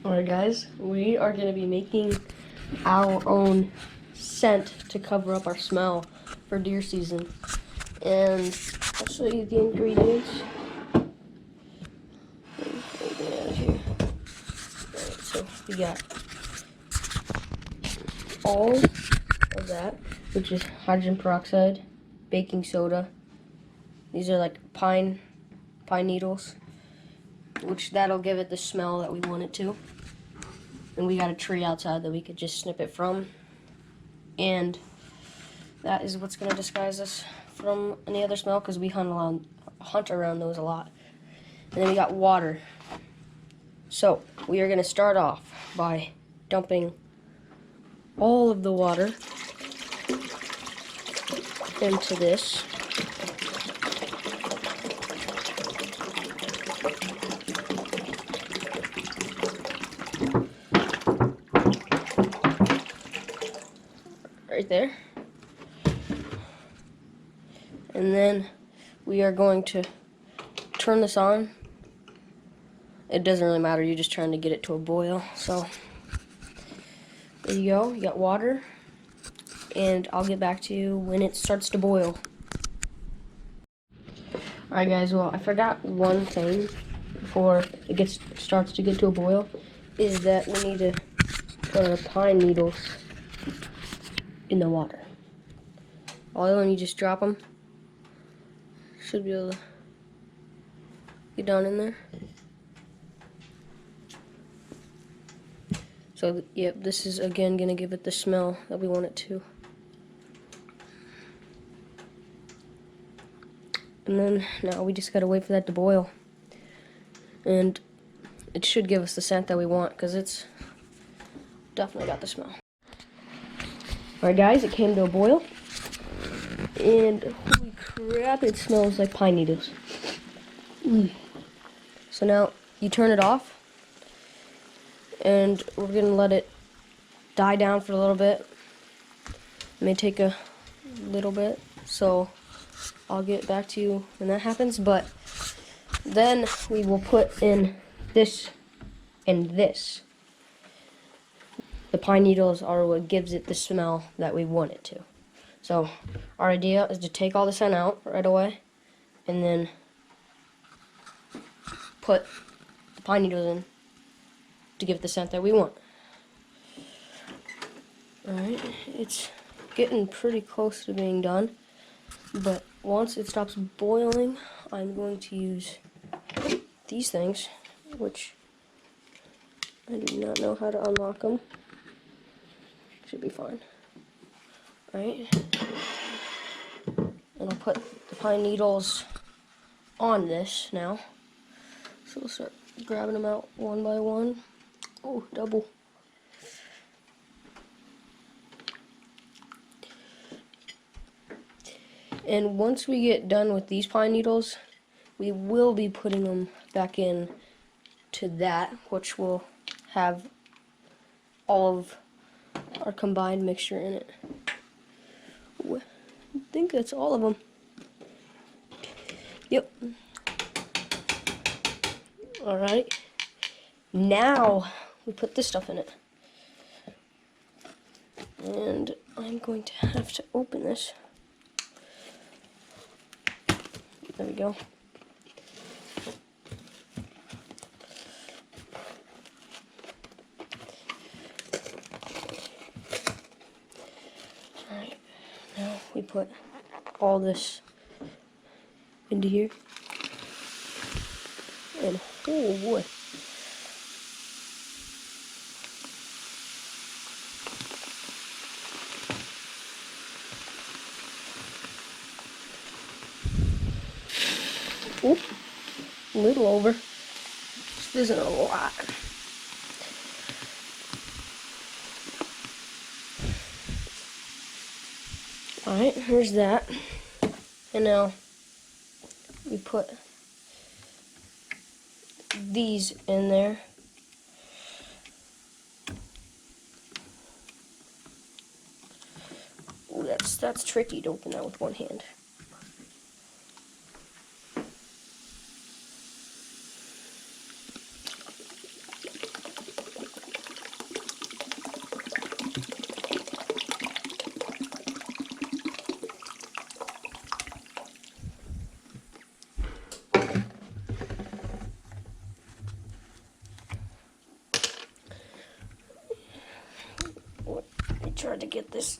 Alright guys, we are going to be making our own scent to cover up our smell for deer season. And I'll show you the ingredients. So we got all of that, which is hydrogen peroxide, baking soda. These are like pine needles, which that'll give it the smell that we want it to. And we got a tree outside that we could just snip it from. And that is what's going to disguise us from any other smell, because we hunt around those a lot. And then we got water. So we are going to start off by dumping all of the water into this. Right there. And then we are going to turn this on. It doesn't really matter, you're just trying to get it to a boil. So there you go, you got water, and I'll get back to you when it starts to boil. Alright guys, well I forgot one thing before it starts to get to a boil, is that we need to put our pine needles in the water. All you just drop them. Should be able to get down in there. So, yep, this is again gonna give it the smell that we want it to. And then now we just gotta wait for that to boil. And it should give us the scent that we want, because it's definitely got the smell. Alright guys, it came to a boil. And holy crap, it smells like pine needles. So now you turn it off. And we're going to let it die down for a little bit. It may take a little bit, so I'll get back to you when that happens. But then we will put in this and this. The pine needles are what gives it the smell that we want it to. So our idea is to take all the scent out right away and then put the pine needles in to give it the scent that we want. Alright, it's getting pretty close to being done, but once it stops boiling, I'm going to use these things, which I do not know how to unlock them. Should be fine. Alright, and I'll put the pine needles on this now. So we'll start grabbing them out one by one. Oh, double. And once we get done with these pine needles, we will be putting them back in to that, which will have all of our combined mixture in it. I think that's all of them. Yep. Alright. Now we put this stuff in it. And I'm going to have to open this. There we go. Alright, now we put all this into here. And oh boy. Oop, a little over. This isn't a lot. Alright, here's that. And now we put these in there. Ooh, that's tricky to open that with one hand. get this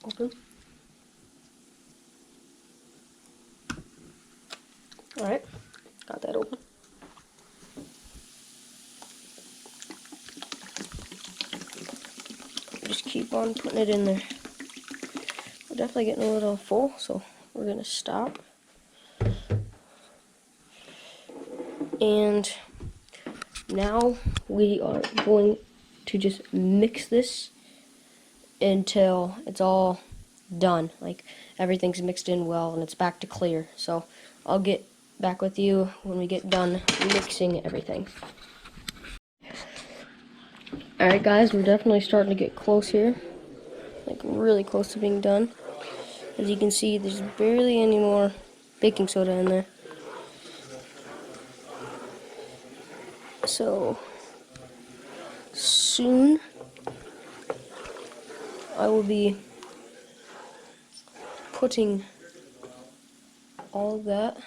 open. Alright, got that open. Just keep on putting it in there. We're definitely getting a little full, so we're gonna stop. And now we are going to just mix this until it's all done. Like everything's mixed in well and it's back to clear. So I'll get back with you when we get done mixing everything. Alright guys, we're definitely starting to get close here. Like really close to being done. As you can see, there's barely any more baking soda in there. So soon I will be putting all of that.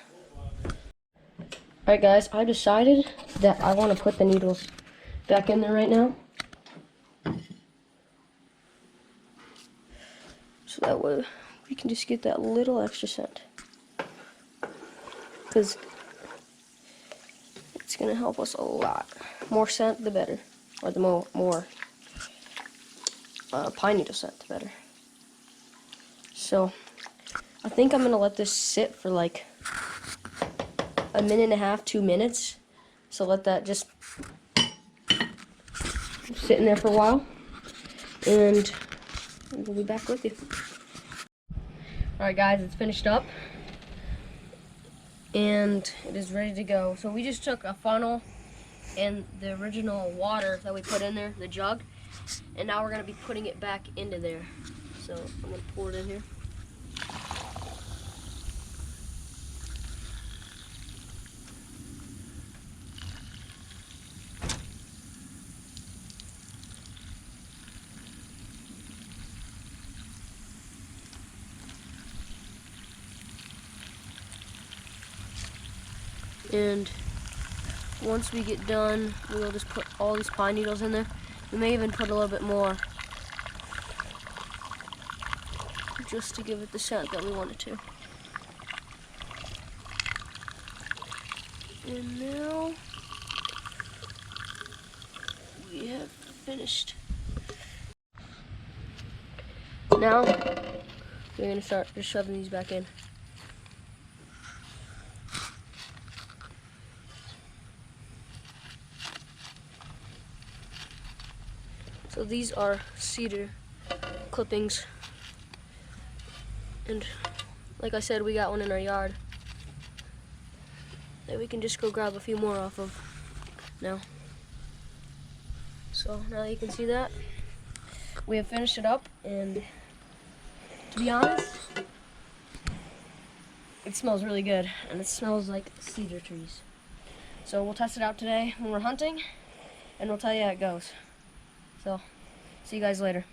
Alright guys, I decided that I want to put the needles back in there right now. So that way we can just get that little extra scent. Because it's going to help us a lot. More scent, the better. Or the more pine needle scent, the better. So I think I'm going to let this sit for like a minute and a half, 2 minutes. So let that just sit in there for a while. And we'll be back with you. Alright guys, it's finished up. And it is ready to go. So we just took a funnel and the original water that we put in there, the jug, and now we're going to be putting it back into there. So I'm going to pour it in here. And once we get done, we'll just put all these pine needles in there. We may even put a little bit more, just to give it the scent that we want it to. And now we have finished. Now we're going to start just shoving these back in. So these are cedar clippings, and like I said, we got one in our yard that we can just go grab a few more off of now. So now you can see that we have finished it up, and to be honest, it smells really good, and it smells like cedar trees. So we'll test it out today when we're hunting, and we'll tell you how it goes. So, see you guys later.